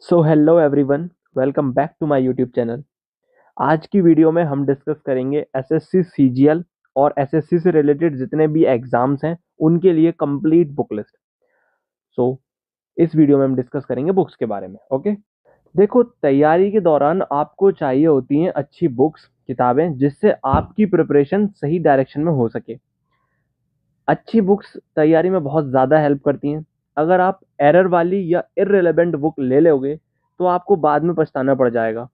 So hello everyone, welcome back to my YouTube channel. आज की video में हम डिस्कस करेंगे एसएससी सीजीएल और एसएससी से रिलेटेड जितने भी एग्जाम्स हैं उनके लिए कंप्लीट बुक लिस्ट। सो इस वीडियो में हम डिस्कस करेंगे बुक्स के बारे में। ओके, देखो, तैयारी के दौरान आपको चाहिए होती हैं अच्छी बुक्स, किताबें, जिससे आपकी प्रिपरेशन सही डायरेक्शन में हो सके। अच्छी बुक्स तैयारी में बहुत ज़्यादा हेल्प करती हैं। अगर आप एरर वाली या इररिलेवेंट बुक ले लोगे तो आपको बाद में पछताना पड़ जाएगा।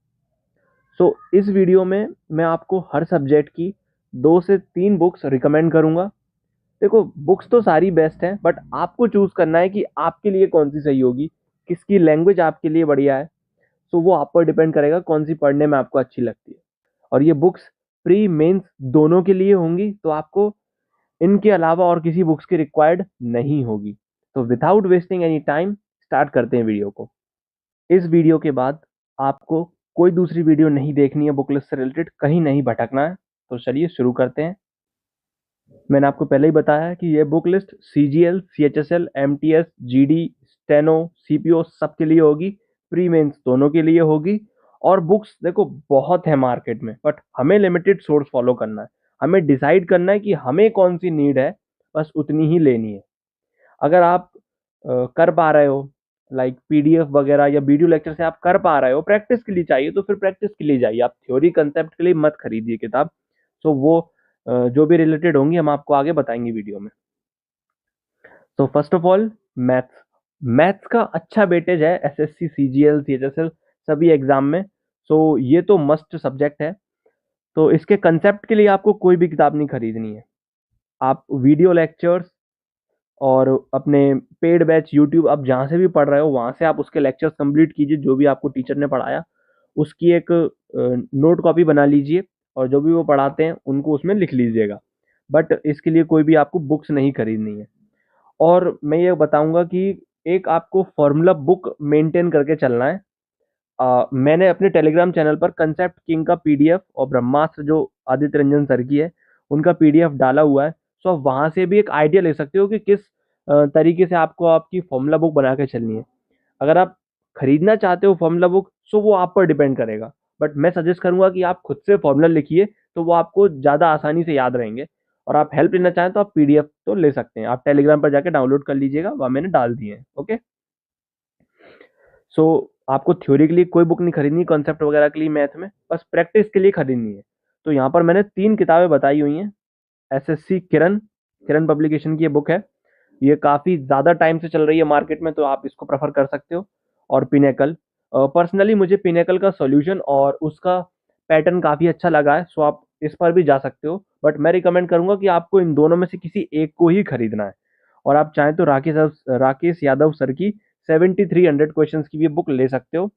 इस वीडियो में मैं आपको हर सब्जेक्ट की 2 से 3 बुक्स रिकमेंड करूंगा। देखो, बुक्स तो सारी बेस्ट हैं, बट आपको चूज करना है कि आपके लिए कौन सी सही होगी, किसकी लैंग्वेज आपके लिए बढ़िया है। वो आप पर डिपेंड करेगा कौन सी पढ़ने में आपको अच्छी लगती है। और ये बुक्स प्री मेंस दोनों के लिए होंगी, तो आपको इनके अलावा और किसी बुक्स की रिक्वायर्ड नहीं होगी। तो without wasting any time start करते हैं वीडियो को। इस वीडियो के बाद आपको कोई दूसरी वीडियो नहीं देखनी है, बुक लिस्ट से रिलेटेड कहीं नहीं भटकना है। तो चलिए शुरू करते हैं। मैंने आपको पहले ही बताया है कि ये book list CGL, CHSL, MTS, GD, steno, CPO सबके लिए होगी, प्री मेंस दोनों के लिए होगी। और बुक्स देखो बहुत है मार्केट में, बट हमें लिमिटेड सोर्स फॉलो करना है। हमें डिसाइड करना है कि हमें कौन सी नीड है, बस उतनी ही लेनी है। अगर आप कर पा रहे हो, लाइक पीडीएफ वगैरह या वीडियो लेक्चर से आप कर पा रहे हो, प्रैक्टिस के लिए चाहिए तो फिर प्रैक्टिस के लिए जाइए। आप थ्योरी कंसेप्ट के लिए मत खरीदिए किताब। वो जो भी रिलेटेड होंगी हम आपको आगे बताएंगे वीडियो में। तो first of all, maths. Maths का अच्छा वेटेज है एसएससी, सीजीएल, सीएचएसएल सभी एग्जाम में। ये तो मस्ट सब्जेक्ट है। तो इसके कंसेप्ट के लिए आपको कोई भी किताब नहीं खरीदनी है। आप वीडियो लेक्चर्स और अपने पेड बैच यूट्यूब आप जहाँ से भी पढ़ रहे हो वहाँ से आप उसके लेक्चर्स कंप्लीट कीजिए, जो भी आपको टीचर ने पढ़ाया उसकी एक नोट कॉपी बना लीजिए, और जो भी वो पढ़ाते हैं उनको उसमें लिख लीजिएगा। बट इसके लिए कोई भी आपको बुक्स नहीं खरीदनी है। और मैं ये बताऊंगा कि एक आपको फॉर्मूला बुक मेंटेन करके चलना है। मैंने अपने टेलीग्राम चैनल पर कंसेप्ट किंग का पीडीएफ और ब्रह्मास्त्र जो आदित्य रंजन सर की है उनका पीडीएफ डाला हुआ है। आप वहां से भी एक आइडिया ले सकते हो कि किस तरीके से आपको आपकी फॉर्मूला बुक बना के चलनी है। अगर आप खरीदना चाहते हो फॉर्मूला बुक, वो आप पर डिपेंड करेगा। बट मैं सजेस्ट करूंगा कि आप खुद से फॉर्मूला लिखिए, तो वो आपको ज़्यादा आसानी से याद रहेंगे। और आप हेल्प लेना चाहें तो आप पीडीएफ तो ले सकते हैं, आप टेलीग्राम पर जाके डाउनलोड कर लीजिएगा, वहाँ मैंने डाल दिए हैं। ओके, सो आपको थ्योरी के लिए कोई बुक नहीं खरीदनी, कॉन्सेप्ट वगैरह के लिए मैथ में, बस प्रैक्टिस के लिए खरीदनी है। तो यहाँ पर मैंने 3 किताबें बताई हुई हैं। एसएससी किरण, किरण पब्लिकेशन की ये बुक है। ये काफ़ी ज़्यादा टाइम से चल रही है मार्केट में, तो आप इसको प्रेफर कर सकते हो। और पिनेकल, पर्सनली मुझे पिनेकल का सॉल्यूशन और उसका पैटर्न काफ़ी अच्छा लगा है, आप इस पर भी जा सकते हो। बट मैं रिकमेंड करूंगा कि आपको इन दोनों में से किसी एक को ही खरीदना है। और आप चाहें तो राकेश यादव सर की 7300 क्वेश्चंस की भी बुक ले सकते हो।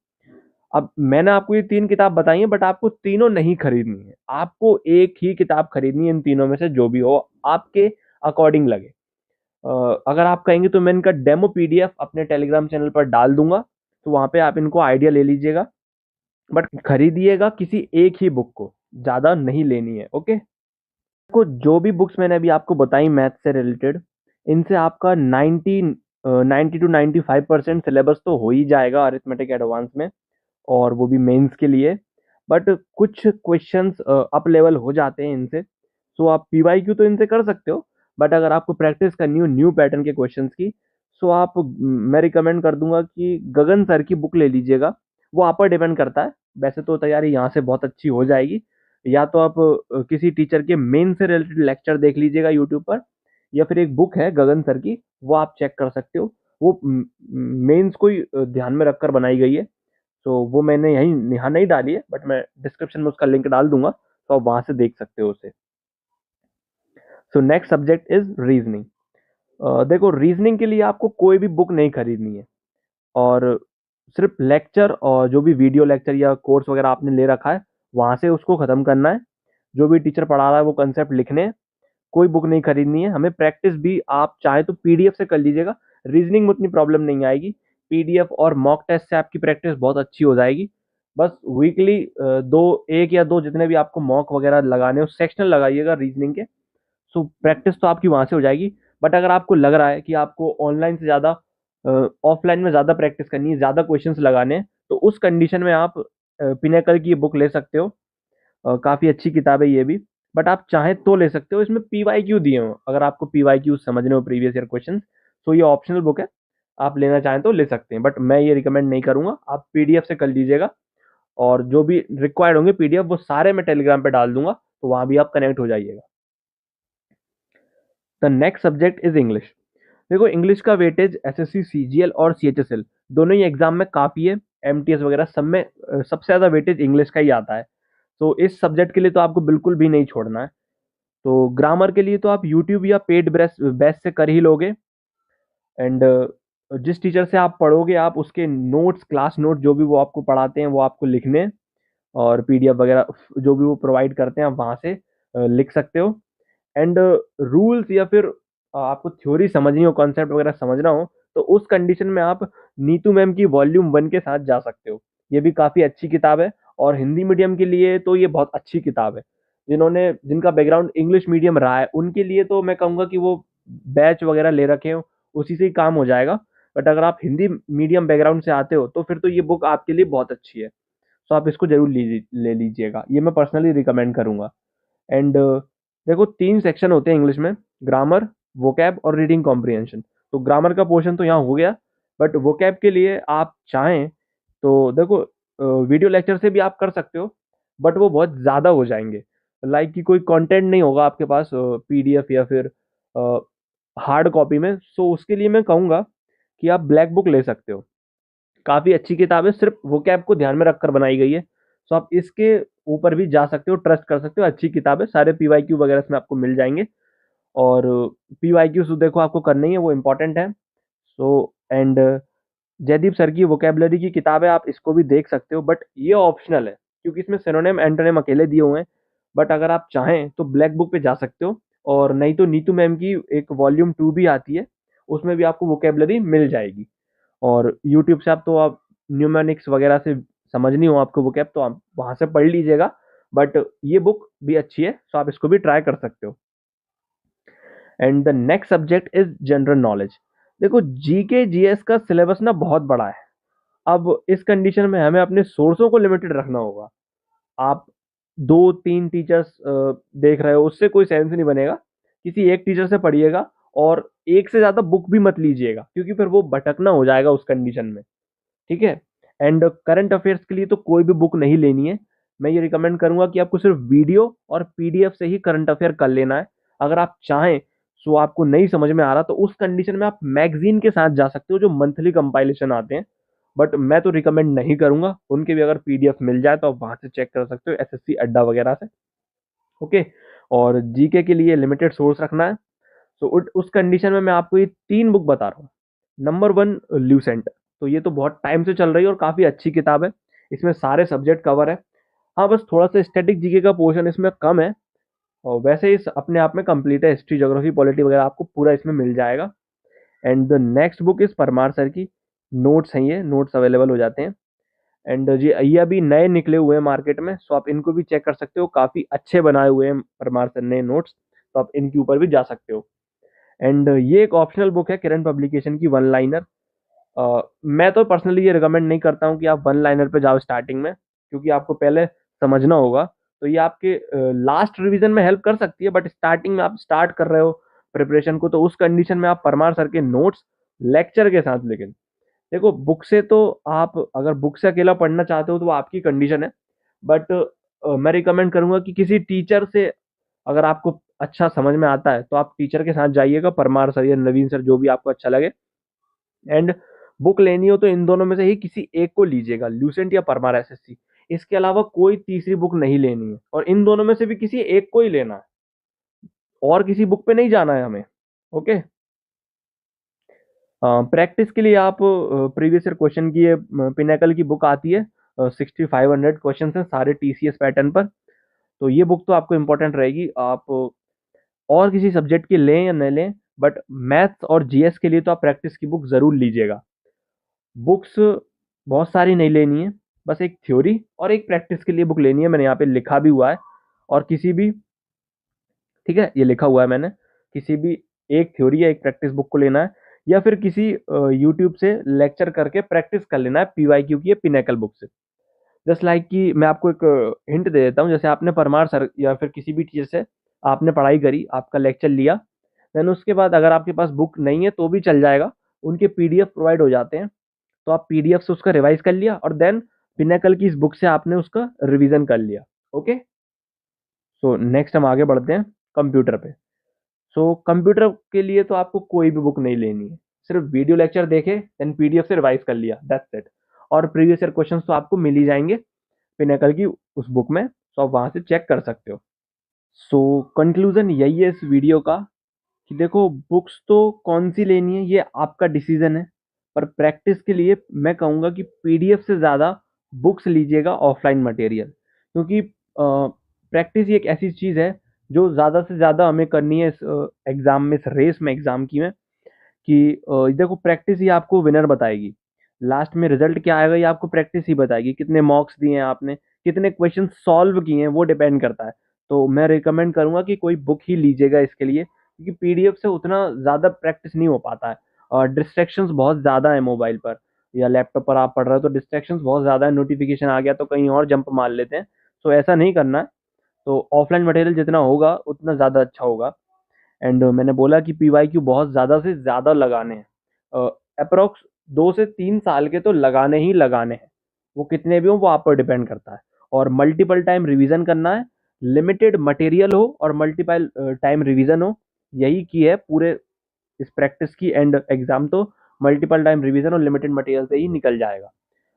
अब मैंने आपको ये 3 किताब बताई हैं, बट आपको तीनों नहीं खरीदनी है। आपको एक ही किताब खरीदनी है इन तीनों में से, जो भी हो आपके अकॉर्डिंग लगे। अगर आप कहेंगे तो मैं इनका डेमो पीडीएफ अपने टेलीग्राम चैनल पर डाल दूंगा, तो वहां पे आप इनको आइडिया ले लीजिएगा। बट खरीदिएगा किसी एक ही बुक को, ज़्यादा नहीं लेनी है। ओके, को जो भी बुक्स मैंने अभी आपको बताई मैथ से रिलेटेड, इनसे आपका 90 to 95% सिलेबस तो हो ही जाएगा अरिथमेटिक एडवांस में, और वो भी मेंस के लिए। बट कुछ क्वेश्चंस अप लेवल हो जाते हैं इनसे। आप पीवाईक्यू तो इनसे कर सकते हो, बट अगर आपको प्रैक्टिस करनी हो न्यू पैटर्न के क्वेश्चंस की, मैं रिकमेंड कर दूंगा कि गगन सर की बुक ले लीजिएगा। वो आप पर डिपेंड करता है। वैसे तो तैयारी यहाँ से बहुत अच्छी हो जाएगी। या तो आप किसी टीचर के मेन से रिलेटेड लेक्चर देख लीजिएगा यूट्यूब पर, या फिर एक बुक है गगन सर की, वो आप चेक कर सकते हो। वो मेंस को ही ध्यान में रखकर बनाई गई है। वो मैंने यहीं यहाँ नहीं डाली है, बट मैं डिस्क्रिप्शन में उसका लिंक डाल दूंगा, तो आप वहां से देख सकते हो उसे। Next subject is reasoning. देखो, रीजनिंग के लिए आपको कोई भी बुक नहीं खरीदनी है, और सिर्फ लेक्चर और जो भी वीडियो लेक्चर या कोर्स वगैरह आपने ले रखा है वहां से उसको खत्म करना है। जो भी टीचर पढ़ा रहा है वो कंसेप्ट लिखने हैं। कोई बुक नहीं खरीदनी है हमें। प्रैक्टिस भी आप चाहे तो पीडीएफ से कर लीजिएगा, रीजनिंग में उतनी प्रॉब्लम नहीं आएगी। पीडीएफ और मॉक टेस्ट से आपकी प्रैक्टिस बहुत अच्छी हो जाएगी। बस वीकली दो, एक या दो जितने भी आपको मॉक वगैरह लगाने हो, सेक्शनल लगाइएगा रीजनिंग के। प्रैक्टिस तो आपकी वहां से हो जाएगी। बट अगर आपको लग रहा है कि आपको ऑनलाइन से ज़्यादा ऑफलाइन में ज़्यादा प्रैक्टिस करनी है, ज़्यादा क्वेश्चंस लगाने हैं, तो उस कंडीशन में आप पिनेकल की ये बुक ले सकते हो। काफ़ी अच्छी किताब है ये भी, बट आप चाहें तो ले सकते हो। इसमें पीवाईक्यू दिए हो, अगर आपको पीवाईक्यू समझने हो, प्रीवियस ईयर क्वेश्चन, तो ये ऑप्शनल बुक है, आप लेना चाहें तो ले सकते हैं, बट मैं ये रिकमेंड नहीं करूंगा। आप पीडीएफ से कर लीजिएगा, और जो भी रिक्वायर्ड होंगे पीडीएफ वो सारे मैं टेलीग्राम पे डाल दूंगा, तो वहां भी आप कनेक्ट हो जाइएगा। The next subject is English. देखो, इंग्लिश का वेटेज एसएससी सीजीएल और सीएचएसएल दोनों ही एग्जाम में काफ़ी है। एमटीएस वगैरह सब में सबसे ज़्यादा वेटेज इंग्लिश का ही आता है। तो इस सब्जेक्ट के लिए तो आपको बिल्कुल भी नहीं छोड़ना है। तो ग्रामर के लिए तो आप यूट्यूब या पेड बेस से कर ही लोगे। एंड जिस टीचर से आप पढ़ोगे, आप उसके नोट्स, क्लास नोट जो भी वो आपको पढ़ाते हैं वो आपको लिखने हैं, और पीडीएफ वगैरह जो भी वो प्रोवाइड करते हैं आप वहाँ से लिख सकते हो। एंड रूल्स या फिर आपको थ्योरी समझनी हो, कॉन्सेप्ट वगैरह समझना हो, तो उस कंडीशन में आप नीतू मैम की वॉल्यूम 1 के साथ जा सकते हो। ये भी काफ़ी अच्छी किताब है, और हिंदी मीडियम के लिए तो ये बहुत अच्छी किताब है। जिनका बैकग्राउंड इंग्लिश मीडियम रहा है उनके लिए तो मैं कहूँगा कि वो बैच वगैरह ले रखे हो, उसी से ही काम हो जाएगा। बट अगर आप हिंदी मीडियम बैकग्राउंड से आते हो तो फिर तो ये बुक आपके लिए बहुत अच्छी है। तो आप इसको जरूर ले लीजिएगा, ये मैं पर्सनली रिकमेंड करूँगा। एंड देखो, 3 सेक्शन होते हैं इंग्लिश में: ग्रामर, वोकैब और रीडिंग कॉम्प्रिहेंशन। तो ग्रामर का पोर्शन तो यहाँ हो गया, बट वोकैब के लिए आप चाहें तो देखो, वीडियो लेक्चर से भी आप कर सकते हो, बट वो बहुत ज़्यादा हो जाएंगे। लाइक कि कोई कंटेंट नहीं होगा आपके पास पीडीएफ या फिर हार्ड कॉपी में। सो उसके लिए मैं कहूँगा कि आप ब्लैक बुक ले सकते हो। काफ़ी अच्छी किताब है, सिर्फ वोकैब को ध्यान में रखकर बनाई गई है। सो आप इसके ऊपर भी जा सकते हो, ट्रस्ट कर सकते हो, अच्छी किताब है। सारे पीवाईक्यू वगैरह इसमें आपको मिल जाएंगे, और पीवाईक्यू तो देखो आपको करना ही है, वो इम्पोर्टेंट है। सो एंड जयदीप सर की वोकेबलरी की किताब है, आप इसको भी देख सकते हो, बट ये ऑप्शनल है क्योंकि इसमें सिनोनिम एंटोनिम अकेले दिए हुए हैं। बट अगर आप चाहें तो ब्लैक बुक पे जा सकते हो, और नहीं तो नीतू मैम की एक वॉल्यूम 2 भी आती है, उसमें भी आपको वोकेबलरी मिल जाएगी। और यूट्यूब से आप न्यूमेरिक्स वगैरह से समझनी हो आपको वोकैब, तो आप वहाँ से पढ़ लीजिएगा। बट ये बुक भी अच्छी है, सो आप इसको भी ट्राई कर सकते हो। And the next subject is general knowledge. देखो, जीके जीएस का सिलेबस ना बहुत बड़ा है। अब इस कंडीशन में हमें अपने सोर्सों को लिमिटेड रखना होगा। आप 2-3 टीचर्स देख रहे हो, उससे कोई सेंस नहीं बनेगा। किसी एक टीचर से पढ़िएगा, और एक से ज़्यादा बुक भी मत लीजिएगा, क्योंकि फिर वो भटकना हो जाएगा उस कंडीशन में। ठीक है? एंड करंट अफेयर्स के लिए तो कोई भी बुक नहीं लेनी है। मैं ये रिकमेंड करूंगा कि आपको सिर्फ वीडियो और पीडीएफ से ही करंट अफेयर कर लेना है। अगर आप चाहें, सो आपको नहीं समझ में आ रहा, तो उस कंडीशन में आप मैगजीन के साथ जा सकते हो, जो मंथली कंपाइलेशन आते हैं। बट मैं तो रिकमेंड नहीं करूंगा। उनके भी अगर पीडीएफ मिल जाए तो आप वहां से चेक कर सकते हो, एसएससी अड्डा वगैरह से। ओके। और जीके के लिए लिमिटेड सोर्स रखना है। तो उस कंडीशन में मैं आपको ये 3 बुक बता रहा हूँ। Number 1, Lucent. तो ये तो बहुत टाइम से चल रही है और काफ़ी अच्छी किताब है। इसमें सारे सब्जेक्ट कवर है। हाँ, बस थोड़ा-सा स्टैटिक जीके का पोर्शन इसमें कम है, और वैसे इस अपने आप में कंप्लीट है। हिस्ट्री, ज्योग्राफी, पॉलिटी वगैरह आपको पूरा इसमें मिल जाएगा। And the next book is Parmar sir की। नोट्स हैं ये, नोट्स अवेलेबल हो जाते हैं। एंड ये अभी नए निकले हुए हैं मार्केट में, सो आप इनको भी चेक कर सकते हो। काफ़ी अच्छे बनाए हुए हैं परमार सर ने नोट्स, तो आप इनके ऊपर भी जा सकते हो। एंड ये एक ऑप्शनल बुक है, किरण पब्लिकेशन की, वन लाइनर। मैं तो पर्सनली ये रिकमेंड नहीं करता हूँ कि आप वन लाइनर पे जाओ स्टार्टिंग में, क्योंकि आपको पहले समझना होगा। तो ये आपके लास्ट रिवीजन में हेल्प कर सकती है, बट स्टार्टिंग में आप स्टार्ट कर रहे हो प्रिपरेशन को, तो उस कंडीशन में आप परमार सर के नोट्स लेक्चर के साथ। लेकिन देखो, बुक से तो आप अगर बुक से अकेला पढ़ना चाहते हो तो वो आपकी कंडीशन है, बट मैं रिकमेंड करूंगा कि किसी टीचर से, अगर आपको अच्छा समझ में आता है तो आप टीचर के साथ जाइएगा, परमार सर या नवीन सर, जो भी आपको अच्छा लगे। एंड बुक लेनी हो तो इन दोनों में से ही किसी एक को लीजिएगा, ल्यूसेंट या परमार एसएससी। इसके अलावा कोई तीसरी बुक नहीं लेनी है, और इन दोनों में से भी किसी एक को ही लेना है, और किसी बुक पे नहीं जाना है हमें। ओके। प्रैक्टिस के लिए आप प्रीवियस ईयर क्वेश्चन की, ये पिनेकल की बुक आती है। 6500 क्वेश्चन हैं सारे टीसीएस पैटर्न पर। तो ये बुक तो आपको इम्पोर्टेंट रहेगी। आप और किसी सब्जेक्ट की लें या न लें, बट मैथ्स और जीएस के लिए तो आप प्रैक्टिस की बुक ज़रूर लीजिएगा। बुक्स बहुत सारी नहीं लेनी है, बस एक थ्योरी और एक प्रैक्टिस के लिए बुक लेनी है। मैंने यहाँ पे लिखा भी हुआ है, और किसी भी, ठीक है, ये लिखा हुआ है मैंने, किसी भी एक थ्योरी या एक प्रैक्टिस बुक को लेना है। या फिर किसी यूट्यूब से लेक्चर करके प्रैक्टिस कर लेना है पीवाईक्यू की पिनेकल बुक से। जस्ट लाइक कि मैं आपको एक हिंट दे देता हूँ, जैसे आपने परमार सर या फिर किसी भी टीचर से आपने पढ़ाई करी, आपका लेक्चर लिया, देन उसके बाद अगर आपके पास बुक नहीं है तो भी चल जाएगा, उनके पीडीएफ प्रोवाइड हो जाते हैं, तो आप पीडीएफ से उसका रिवाइज कर लिया और देन पिनेकल की इस बुक से आपने उसका रिवीजन कर लिया। ओके, सो नेक्स्ट हम आगे बढ़ते हैं कंप्यूटर पे। सो कंप्यूटर के लिए तो आपको कोई भी बुक नहीं लेनी है, सिर्फ वीडियो लेक्चर देखे देन पीडीएफ से रिवाइज कर लिया, दैट्स इट। और प्रीवियस ईयर क्वेश्चंस तो आपको मिल ही जाएंगे पिनेकल की उस बुक में, तो आप वहां से चेक कर सकते हो। सो कंक्लूजन यही है इस वीडियो का कि देखो, बुक्स तो कौन सी लेनी है ये आपका डिसीजन है, पर प्रैक्टिस के लिए मैं कहूँगा कि पीडीएफ से ज़्यादा बुक्स लीजिएगा ऑफलाइन मटेरियल, क्योंकि प्रैक्टिस ही एक ऐसी चीज़ है जो ज़्यादा से ज़्यादा हमें करनी है इस एग्ज़ाम में, इस रेस में, एग्ज़ाम की में, कि देखो प्रैक्टिस ही आपको विनर बताएगी। लास्ट में रिजल्ट क्या आएगा ये आपको प्रैक्टिस ही बताएगी, कितने मार्क्स दिए हैं आपने, कितने क्वेश्चन सॉल्व किए हैं, वो डिपेंड करता है। तो मैं रिकमेंड करूंगा कि कोई बुक ही लीजिएगा इसके लिए, क्योंकि पीडीएफ से उतना ज़्यादा प्रैक्टिस नहीं हो पाता है, और डिस्ट्रैक्शंस बहुत ज़्यादा है मोबाइल पर या लैपटॉप पर आप पढ़ रहे हो तो डिस्ट्रैक्शंस बहुत ज़्यादा है, नोटिफिकेशन आ गया तो कहीं और जंप मार लेते हैं। सो ऐसा नहीं करना है, तो ऑफलाइन मटेरियल जितना होगा उतना ज़्यादा अच्छा होगा। एंड मैंने बोला कि पीवाईक्यू बहुत ज़्यादा से ज़्यादा लगाने हैं, अप्रोक्स 2 से 3 साल के तो लगाने ही लगाने हैं, वो कितने भी हो वो आप पर डिपेंड करता है। और मल्टीपल टाइम रिवीजन करना है, लिमिटेड मटेरियल हो और मल्टीपल टाइम रिवीजन हो, यही की है पूरे इस प्रैक्टिस की। एंड एग्जाम तो मल्टीपल टाइम रिवीजन और लिमिटेड मटेरियल से ही निकल जाएगा,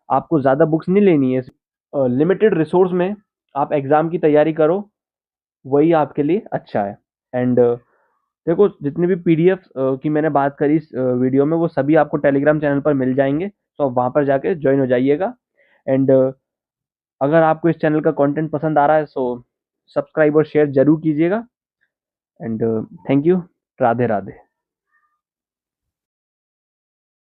आपको ज़्यादा बुक्स नहीं लेनी है, लिमिटेड रिसोर्स में आप एग्ज़ाम की तैयारी करो, वही आपके लिए अच्छा है। एंड देखो, जितने भी पीडीएफ की मैंने बात करी इस वीडियो में, वो सभी आपको टेलीग्राम चैनल पर मिल जाएंगे, तो आप वहाँ पर जाके ज्वाइन हो जाइएगा। एंड अगर आपको इस चैनल का कंटेंट पसंद आ रहा है सो सब्सक्राइब और शेयर जरूर कीजिएगा। And thank you, Radhe Radhe.